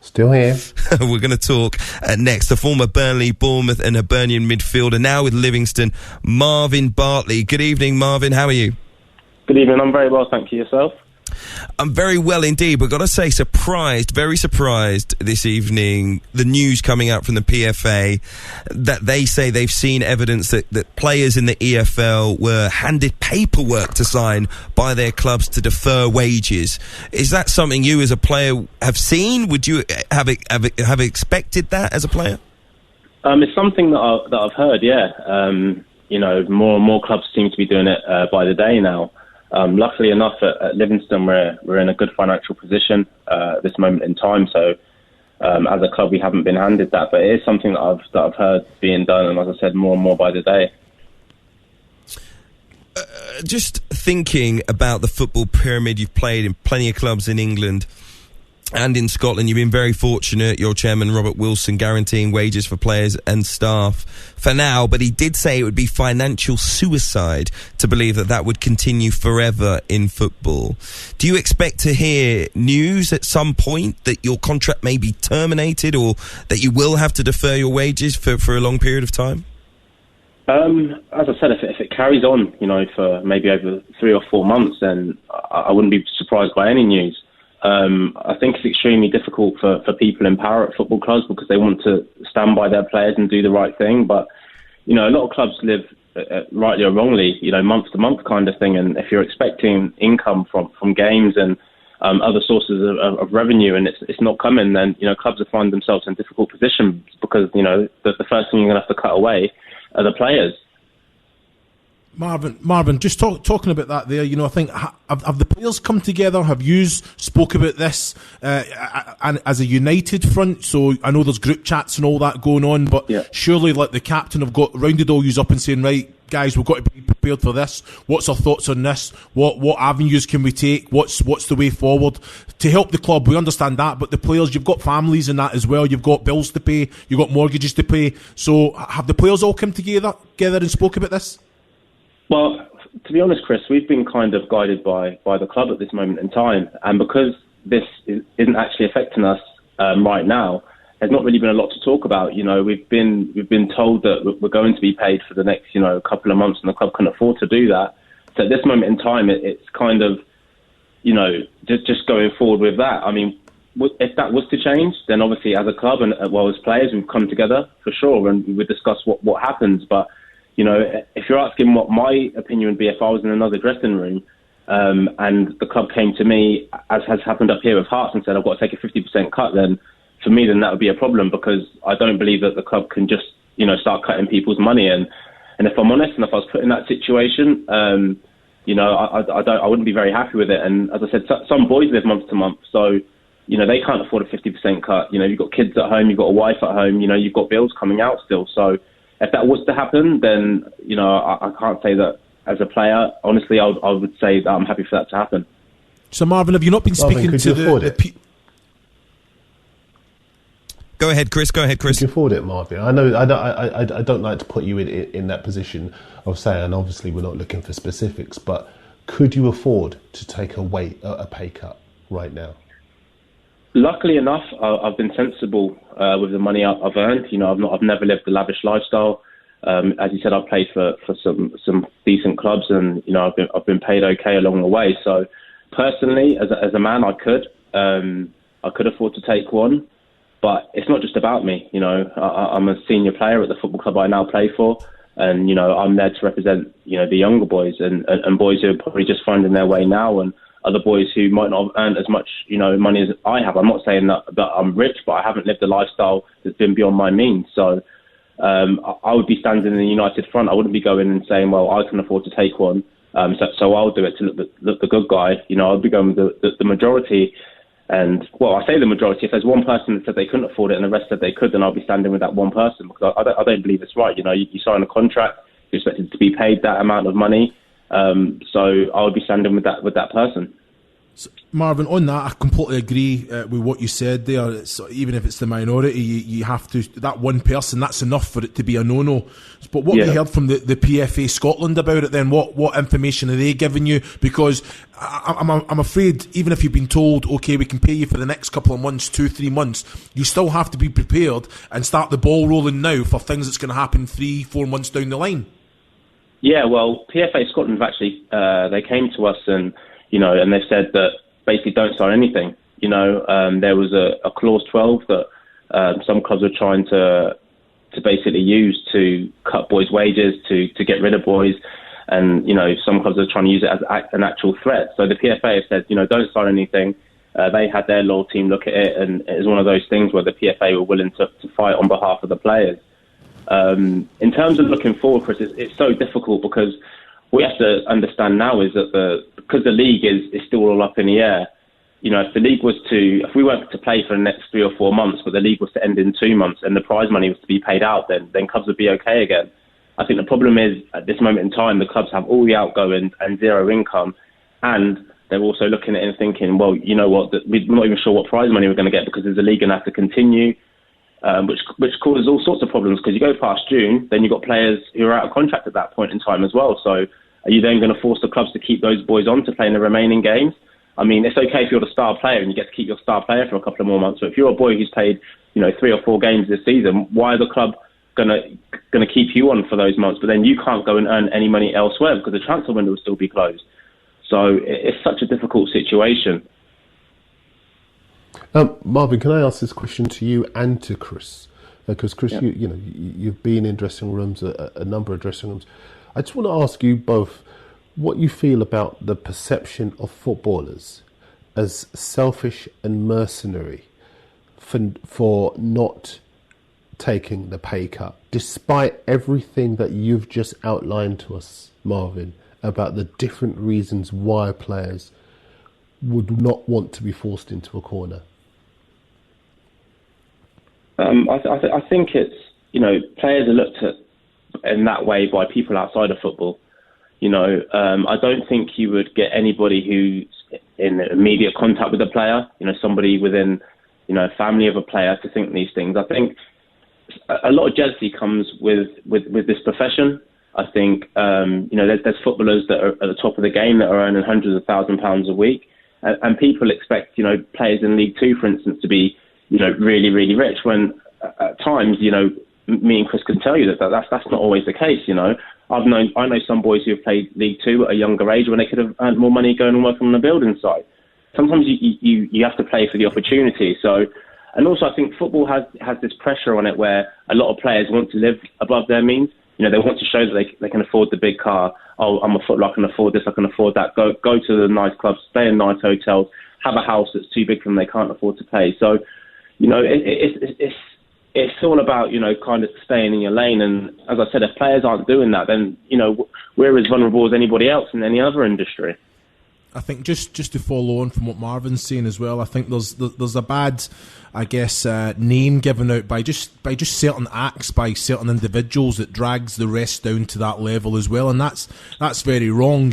Still here. We're going to talk next. The former Burnley, Bournemouth and Hibernian midfielder, now with Livingston, Marvin Bartley. Good evening, Marvin. How are you? Good evening. I'm very well, thank you. Yourself? I'm very well indeed, but got to say, very surprised this evening, the news coming out from the PFA that they say they've seen evidence that players in the EFL were handed paperwork to sign by their clubs to defer wages. Is that something you as a player have seen? Would you have expected that as a player? It's something that I've heard, yeah. More and more clubs seem to be doing it by the day now. Luckily enough, at Livingston, we're in a good financial position at this moment in time. So, as a club, we haven't been handed that, but it is something that I've heard being done, and as I said, more and more by the day. Just thinking about the football pyramid, you've played in plenty of clubs in England and in Scotland. You've been very fortunate. Your chairman, Robert Wilson, guaranteeing wages for players and staff for now, but he did say it would be financial suicide to believe that would continue forever in football. Do you expect to hear news at some point that your contract may be terminated or that you will have to defer your wages for a long period of time? As I said, if it carries on, for maybe over 3 or 4 months, then I wouldn't be surprised by any news. I think it's extremely difficult for people in power at football clubs because they want to stand by their players and do the right thing. But, a lot of clubs live, rightly or wrongly, month to month kind of thing. And if you're expecting income from games and other sources of revenue and it's not coming, then, clubs will find themselves in difficult positions because, the first thing you're going to have to cut away are the players. Marvin, just talking about that there, I think, have the players come together? Have you spoke about this and as a united front? So I know there's group chats and all that going on, but surely like the captain have got rounded all yous up and saying, right, guys, we've got to be prepared for this. What's our thoughts on this? What avenues can we take? What's the way forward to help the club? We understand that, but the players, you've got families and that as well. You've got bills to pay. You've got mortgages to pay. So have the players all come together and spoke about this? Well, to be honest, Chris, we've been kind of guided by the club at this moment in time. And because this isn't actually affecting us right now, there's not really been a lot to talk about. We've been told that we're going to be paid for the next, couple of months, and the club can afford to do that. So at this moment in time, it's kind of, just going forward with that. I mean, if that was to change, then obviously as a club and as players, we've come together for sure, and we would discuss what happens. But if you're asking what my opinion would be if I was in another dressing room and the club came to me, as has happened up here with Hearts, and said, I've got to take a 50% cut, then for me, then that would be a problem because I don't believe that the club can just, start cutting people's money. And if I'm honest, and if I was put in that situation, I wouldn't be very happy with it. And as I said, some boys live month to month, so, they can't afford a 50% cut. You've got kids at home, you've got a wife at home, you've got bills coming out still. So if that was to happen, then, I can't say that as a player. Honestly, I would say that I'm happy for that to happen. So, Marvin, have you not been speaking to the Go ahead, Chris. Could you afford it, Marvin? I know. I don't like to put you in that position of saying, and obviously we're not looking for specifics, but could you afford to take a pay cut right now? Luckily enough, I've been sensible with the money I've earned. I've never lived a lavish lifestyle. As you said, I've played for some decent clubs, and I've been paid okay along the way. So personally, as a man, I could afford to take one, but it's not just about me. I'm a senior player at the football club I now play for, and I'm there to represent the younger boys and boys who are probably just finding their way now, and other boys who might not have earned as much, money as I have. I'm not saying that I'm rich, but I haven't lived a lifestyle that's been beyond my means. So I would be standing in the united front. I wouldn't be going and saying, well, I can afford to take one, so I'll do it to look the good guy. I'd be going with the majority. And, well, I say the majority. If there's one person that said they couldn't afford it and the rest said they could, then I'll be standing with that one person because I don't believe it's right. You sign a contract, you're expected to be paid that amount of money. So I would be standing with that person. Marvin, on that, I completely agree with what you said there. Even if it's the minority, you have to, that one person, that's enough for it to be a no-no. But what have you heard from the PFA Scotland about it then? What information are they giving you? Because I'm afraid, even if you've been told, okay, we can pay you for the next couple of months, 2-3 months, you still have to be prepared and start the ball rolling now for things that's going to happen 3-4 months down the line. Yeah, well, PFA Scotland have actually, they came to us and they said that basically don't sign anything. There was a clause 12 that some clubs were trying to basically use to cut boys' wages, to get rid of boys, and some clubs are trying to use it as an actual threat. So the PFA said, don't sign anything. They had their law team look at it, and it was one of those things where the PFA were willing to fight on behalf of the players. In terms of looking forward, Chris, it's so difficult because what we have to understand now is that because the league is still all up in the air. If we weren't to play for the next 3 or 4 months, but the league was to end in 2 months and the prize money was to be paid out, then clubs would be okay again. I think the problem is at this moment in time, the clubs have all the outgoing and zero income, and they're also looking at it and thinking, well, you know what, we're not even sure what prize money we're going to get because is the league going to have to continue, which causes all sorts of problems because you go past June, then you've got players who are out of contract at that point in time as well. So are you then going to force the clubs to keep those boys on to play in the remaining games? I mean, it's okay if you're the star player and you get to keep your star player for a couple of more months. But if you're a boy who's played, 3 or 4 games this season, why are the club going to keep you on for those months? But then you can't go and earn any money elsewhere because the transfer window will still be closed. So it's such a difficult situation. Marvin, can I ask this question to you and to Chris? Because Chris, you've been in dressing rooms, a number of dressing rooms. I just want to ask you both what you feel about the perception of footballers as selfish and mercenary for not taking the pay cut, despite everything that you've just outlined to us, Marvin, about the different reasons why players would not want to be forced into a corner. I think it's, players are looked at in that way by people outside of football. I don't think you would get anybody who's in immediate contact with a player, somebody within, a family of a player to think these things. I think a lot of jealousy comes with this profession. I think, there's footballers that are at the top of the game that are earning hundreds of £1,000s a week. And people expect, players in League Two, for instance, to be, really, really rich when at times, me and Chris can tell you that's not always the case, I know some boys who have played League Two at a younger age when they could have earned more money going and working on the building site. Sometimes you have to play for the opportunity. So, and also I think football has this pressure on it where a lot of players want to live above their means. They want to show that they can afford the big car. Oh, I'm a footballer, I can afford this, I can afford that. Go to the nice clubs, stay in nice hotels, have a house that's too big for them, they can't afford to pay. So, it's all about, kind of staying in your lane. And as I said, if players aren't doing that, then, we're as vulnerable as anybody else in any other industry. I think just to follow on from what Marvin's saying as well, I think there's a bad, I guess, name given out by just certain acts by certain individuals that drags the rest down to that level as well, and that's very wrong.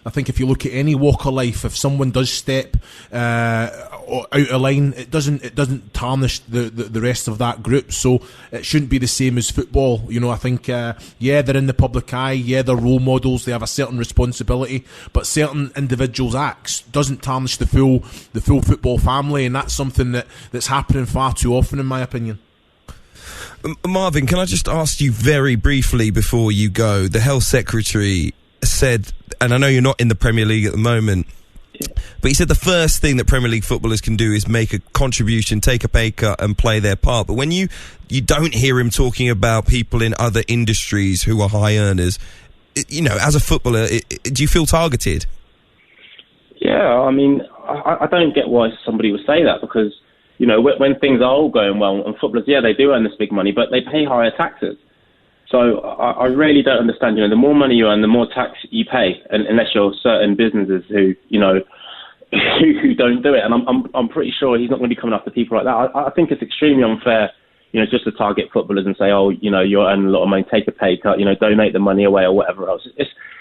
I think if you look at any walk of life, if someone does step out of line, it doesn't tarnish the rest of that group. So it shouldn't be the same as football. I think they're in the public eye, they're role models, they have a certain responsibility, but certain individuals' acts doesn't tarnish the full football family, and that's something that's happening far too often, in my opinion. Marvin, can I just ask you very briefly before you go? The Health Secretary said, and I know you're not in the Premier League at the moment, but he said the first thing that Premier League footballers can do is make a contribution, take a pay cut and play their part. But when you don't hear him talking about people in other industries who are high earners, as a footballer, do you feel targeted? Yeah, I mean, I don't get why somebody would say that because, when things are all going well, and footballers, they do earn this big money, but they pay higher taxes. So I really don't understand, the more money you earn, the more tax you pay, unless you're certain businesses who, who don't do it. And I'm pretty sure he's not going to be coming after people like that. I think it's extremely unfair, just to target footballers and say, oh, you're earning a lot of money, take a pay cut, donate the money away or whatever else.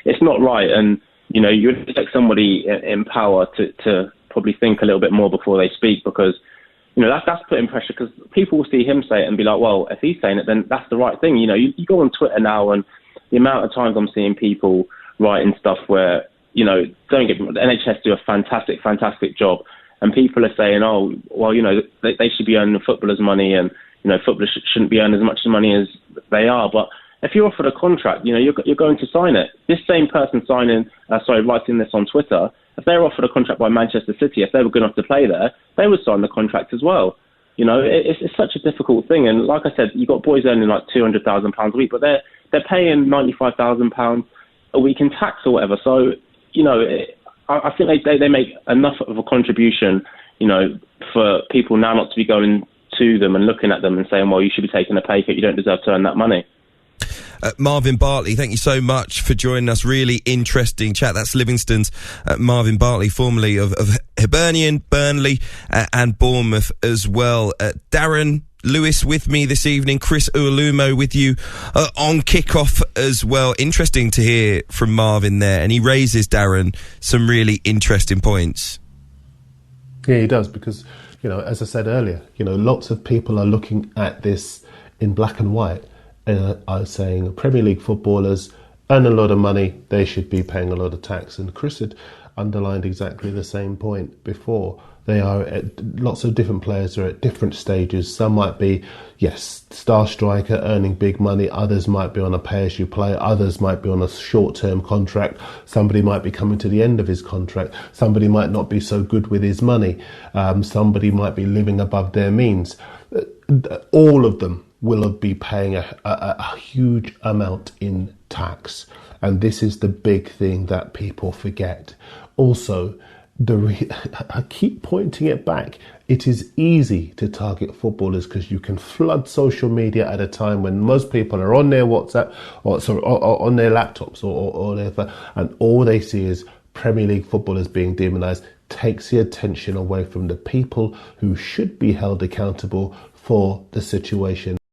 It's not right. And, you would expect somebody in power to probably think a little bit more before they speak, because that's putting pressure, because people will see him say it and be like, well, if he's saying it, then that's the right thing. You go on Twitter now, and the amount of times I'm seeing people writing stuff where, don't get me wrong, the NHS do a fantastic job, and people are saying, oh, well, they should be earning footballers' money, and footballers shouldn't be earning as much money as they are. But if you're offered a contract, you're going to sign it. This same person writing this on Twitter, if they were offered a contract by Manchester City, if they were good enough to play there, they would sign the contract as well. It's such a difficult thing. And like I said, you've got boys earning like £200,000 a week, but they're paying £95,000 a week in tax or whatever. So, I think they make enough of a contribution, for people now not to be going to them and looking at them and saying, well, you should be taking a pay cut, you don't deserve to earn that money. Marvin Bartley, thank you so much for joining us. Really interesting chat. That's Livingston's Marvin Bartley, formerly of Hibernian, Burnley and Bournemouth as well. Darren Lewis with me this evening, Chris Uolumo with you on kickoff as well. Interesting to hear from Marvin there, and he raises, Darren, some really interesting points. Yeah, he does, because, as I said earlier, lots of people are looking at this in black and white. Are saying Premier League footballers earn a lot of money, they should be paying a lot of tax. And Chris had underlined exactly the same point before. Lots of different players are at different stages. Some might be, star striker earning big money. Others might be on a pay-as-you-play. Others might be on a short-term contract. Somebody might be coming to the end of his contract. Somebody might not be so good with his money. Somebody might be living above their means. All of them will be paying a huge amount in tax. And this is the big thing that people forget. Also, I keep pointing it back. It is easy to target footballers because you can flood social media at a time when most people are on their WhatsApp or on their laptops or whatever, and all they see is Premier League footballers being demonised. Takes the attention away from the people who should be held accountable for the situation.